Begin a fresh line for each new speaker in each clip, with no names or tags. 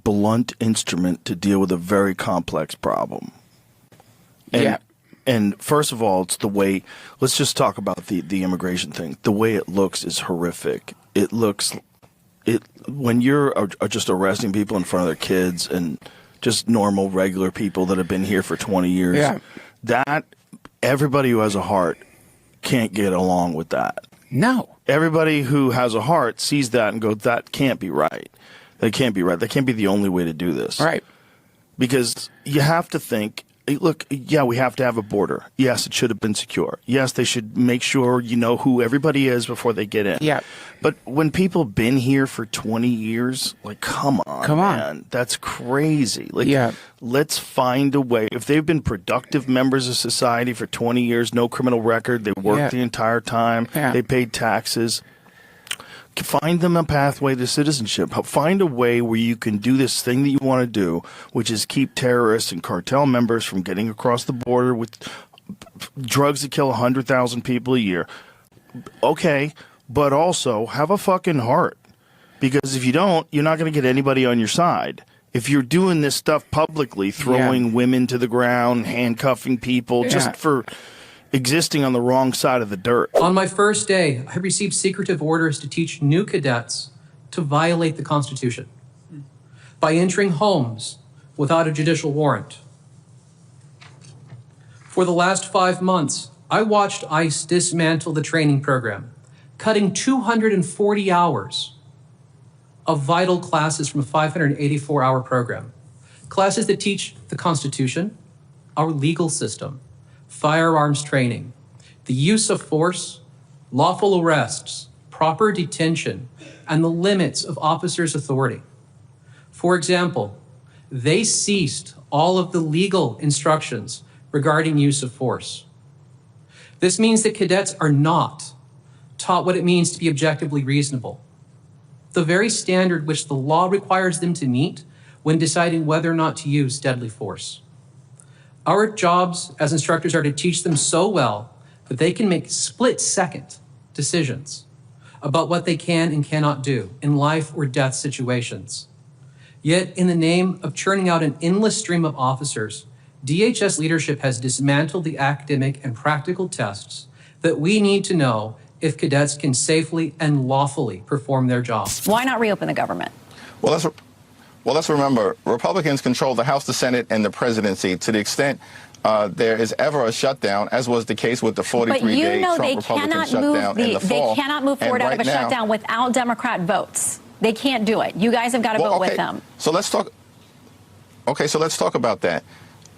blunt instrument to deal with a very complex problem. And,
yeah.
And first of all, it's the way, let's just talk about the immigration thing. The way it looks is horrific. When you're just arresting people in front of their kids and just normal, regular people that have been here for 20 years,
yeah.
that everybody who has a heart can't get along with that.
No.
Everybody who has a heart sees that and goes, that can't be right. That can't be right. That can't be the only way to do this.
Right.
Because you have to think, look, yeah, we have to have a border. Yes, it should have been secure. Yes, they should make sure you know who everybody is before they get in.
Yeah.
But when people have been here for 20 years, like, come on, man. That's crazy. Like,
yeah.
Let's find a way. If they've been productive members of society for 20 years, no criminal record, they worked the entire time, they paid taxes, find them a pathway to citizenship. Find a way where you can do this thing that you want to do, which is keep terrorists and cartel members from getting across the border with drugs that kill 100,000 people a year. Okay, but also have a fucking heart. Because if you don't, you're not going to get anybody on your side. If you're doing this stuff publicly, throwing women to the ground, handcuffing people, just for existing on the wrong side of the dirt.
On my first day, I received secretive orders to teach new cadets to violate the Constitution by entering homes without a judicial warrant. For the last 5 months, I watched ICE dismantle the training program, cutting 240 hours of vital classes from a 584-hour program. Classes that teach the Constitution, our legal system, firearms training, the use of force, lawful arrests, proper detention, and the limits of officers' authority. For example, they ceased all of the legal instructions regarding use of force. This means that cadets are not taught what it means to be objectively reasonable, the very standard which the law requires them to meet when deciding whether or not to use deadly force. Our jobs as instructors are to teach them so well that they can make split-second decisions about what they can and cannot do in life or death situations. Yet, in the name of churning out an endless stream of officers, DHS leadership has dismantled the academic and practical tests that we need to know if cadets can safely and lawfully perform their jobs.
Why not reopen the government?
Well, let's remember, Republicans control the House, the Senate, and the presidency to the extent there is ever a shutdown, as was the case with the 43-day Trump Republican shutdown in the fall.
They cannot move forward out of a shutdown without Democrat votes. They can't do it. You guys have got to vote with them.
So let's talk. Okay, so let's talk about that.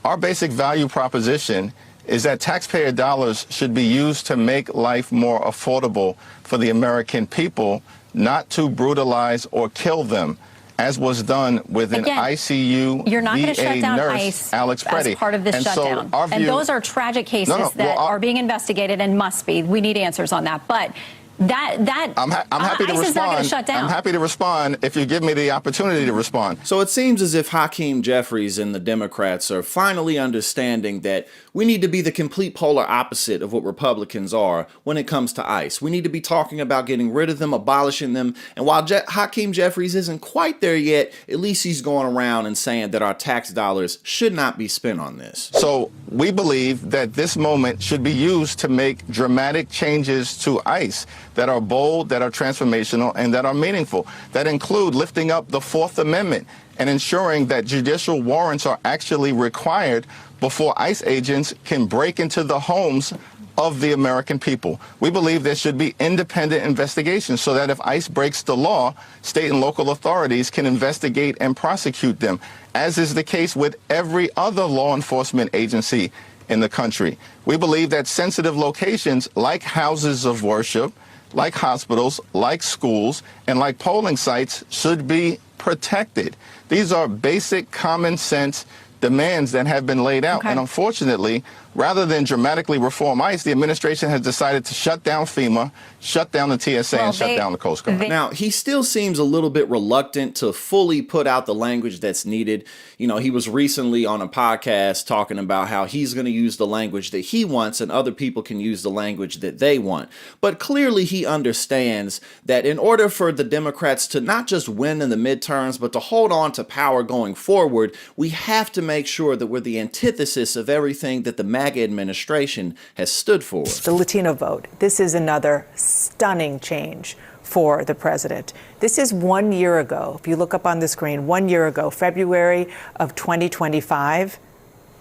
Our basic value proposition is that taxpayer dollars should be used to make life more affordable for the American people, not to brutalize or kill them, as was done with an ICU
you're not going to shut down
nurse,
ICE
Alex Preddy.
as part of this
and
shutdown.
So
and those are tragic cases that are being investigated and must be. We need answers on that. But I'm happy to
respond.
ICE is not going to shut down.
I'm happy to respond if you give me the opportunity to respond.
So it seems as if Hakeem Jeffries and the Democrats are finally understanding that we need to be the complete polar opposite of what Republicans are when it comes to ICE. We need to be talking about getting rid of them, abolishing them. And while Hakeem Jeffries isn't quite there yet, at least he's going around and saying that our tax dollars should not be spent on this.
So we believe that this moment should be used to make dramatic changes to ICE that are bold, that are transformational, and that are meaningful, that include lifting up the Fourth Amendment and ensuring that judicial warrants are actually required before ICE agents can break into the homes of the American people. We believe there should be independent investigations so that if ICE breaks the law, state and local authorities can investigate and prosecute them, as is the case with every other law enforcement agency in the country. We believe that sensitive locations like houses of worship, like hospitals, like schools, and like polling sites should be protected. These are basic common sense demands that have been laid out.
Okay.
And unfortunately, rather than dramatically reform ICE, the administration has decided to shut down FEMA, shut down the TSA, and shut down the Coast Guard.
Now, he still seems a little bit reluctant to fully put out the language that's needed. You know, he was recently on a podcast talking about how he's going to use the language that he wants and other people can use the language that they want. But clearly he understands that in order for the Democrats to not just win in the midterms, but to hold on to power going forward, we have to make sure that we're the antithesis of everything that the MAGA administration has stood for.
The Latino vote. This is another stunning change for the president. This is 1 year ago. If you look up on the screen, 1 year ago, February of 2025,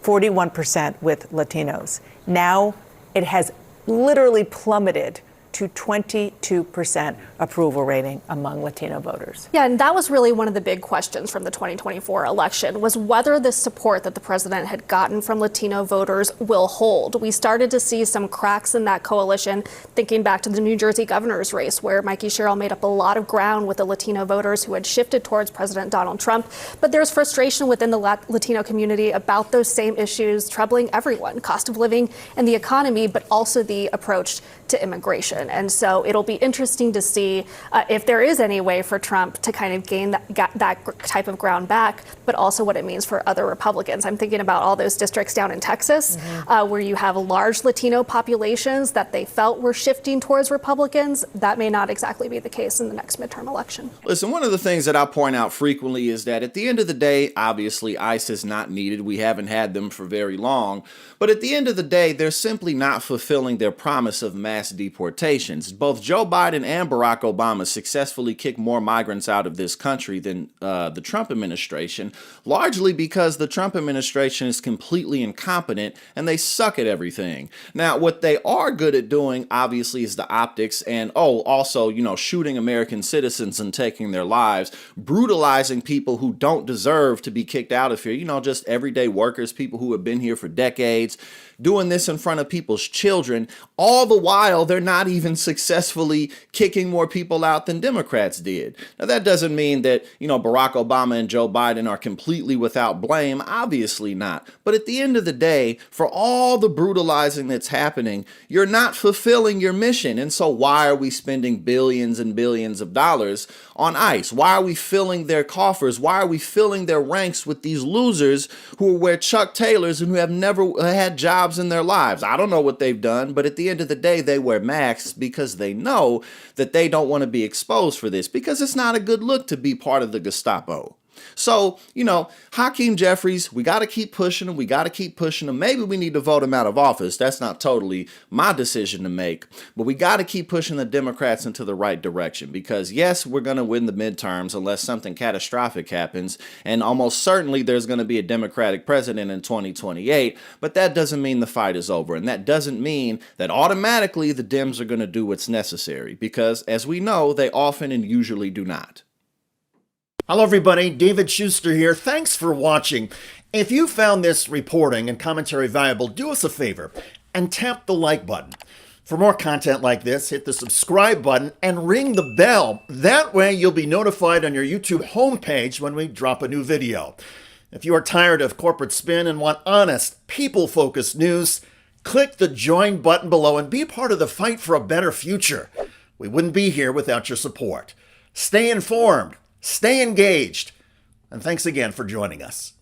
41% with Latinos. Now it has literally plummeted to 22% approval rating among Latino voters.
Yeah, and that was really one of the big questions from the 2024 election, was whether the support that the president had gotten from Latino voters will hold. We started to see some cracks in that coalition, thinking back to the New Jersey governor's race, where Mikey Sherrill made up a lot of ground with the Latino voters who had shifted towards President Donald Trump. But there's frustration within the Latino community about those same issues troubling everyone, cost of living and the economy, but also the approach to immigration. And so it'll be interesting to see if there is any way for Trump to kind of gain that type of ground back, but also what it means for other Republicans. I'm thinking about all those districts down in Texas, where you have large Latino populations that they felt were shifting towards Republicans. That may not exactly be the case in the next midterm election.
Listen, one of the things that I point out frequently is that at the end of the day, obviously ICE is not needed. We haven't had them for very long. But at the end of the day, they're simply not fulfilling their promise of mass deportations. Both Joe Biden and Barack Obama successfully kicked more migrants out of this country than the Trump administration, largely because the Trump administration is completely incompetent and they suck at everything. Now, what they are good at doing, obviously, is the optics and, also, shooting American citizens and taking their lives, brutalizing people who don't deserve to be kicked out of here, just everyday workers, people who have been here for decades, doing this in front of people's children. All the while, they're not even successfully kicking more people out than Democrats did. Now, that doesn't mean that, Barack Obama and Joe Biden are completely without blame. Obviously not. But at the end of the day, for all the brutalizing that's happening, you're not fulfilling your mission. And so why are we spending billions and billions of dollars on ICE? Why are we filling their coffers? Why are we filling their ranks with these losers who wear Chuck Taylors and who have never had jobs in their lives? I don't know what they've done, but at the end of the day, they wear masks because they know that they don't want to be exposed for this, because it's not a good look to be part of the Gestapo. So, Hakeem Jeffries, we got to keep pushing him. We got to keep pushing him. Maybe we need to vote him out of office. That's not totally my decision to make. But we got to keep pushing the Democrats into the right direction, because, yes, we're going to win the midterms unless something catastrophic happens. And almost certainly there's going to be a Democratic president in 2028. But that doesn't mean the fight is over. And that doesn't mean that automatically the Dems are going to do what's necessary, because, as we know, they often and usually do not.
Hello everybody, David Schuster here. Thanks for watching. If you found this reporting and commentary valuable, do us a favor and tap the like button. For more content like this, hit the subscribe button and ring the bell. That way you'll be notified on your YouTube homepage when we drop a new video. If you are tired of corporate spin and want honest, people-focused news, click the join button below and be part of the fight for a better future. We wouldn't be here without your support. Stay informed. Stay engaged, and thanks again for joining us.